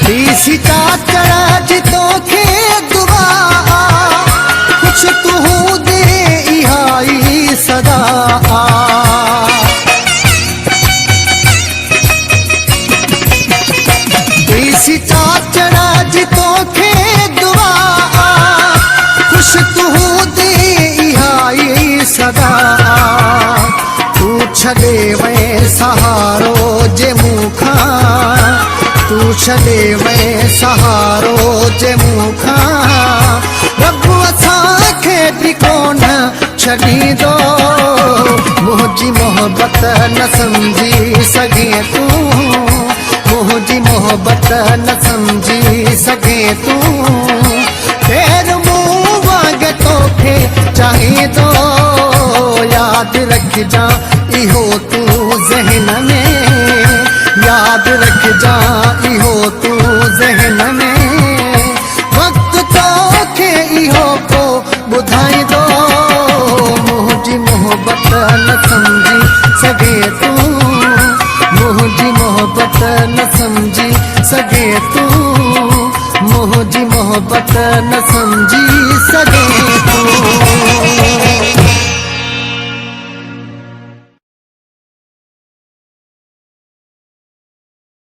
देसी चाचड़ा जी तोखे दुआ कुछ तू दे इहाई सदा देसी चाचड़ा जी तोखे दुआ कुछ तू दे इहाई सदा तू छॾे वे सहारो जे मूंखा तू छॾे वे सहारो जे मूंखा रब असांखे बि कोन छॾींदो मुंहिंजी मोहबत न सम्झी सघे तूं मुंहिंजी मोहबत न सम्झी सघे तूं ख़ैर मूं वांगुरु तोखे चाहींदो यादि रखजां इहो तूं ज़हन में यादि रखजां इहो तूं ज़हन में वक़्तु तोखे इहो को ॿुधाईंदो मुंहिंजी मोहबत न सम्झी सघे तूं मुंहिंजी मोहबत न सम्झी सघे तूं मुंहिंजी मोहबत न सम्झी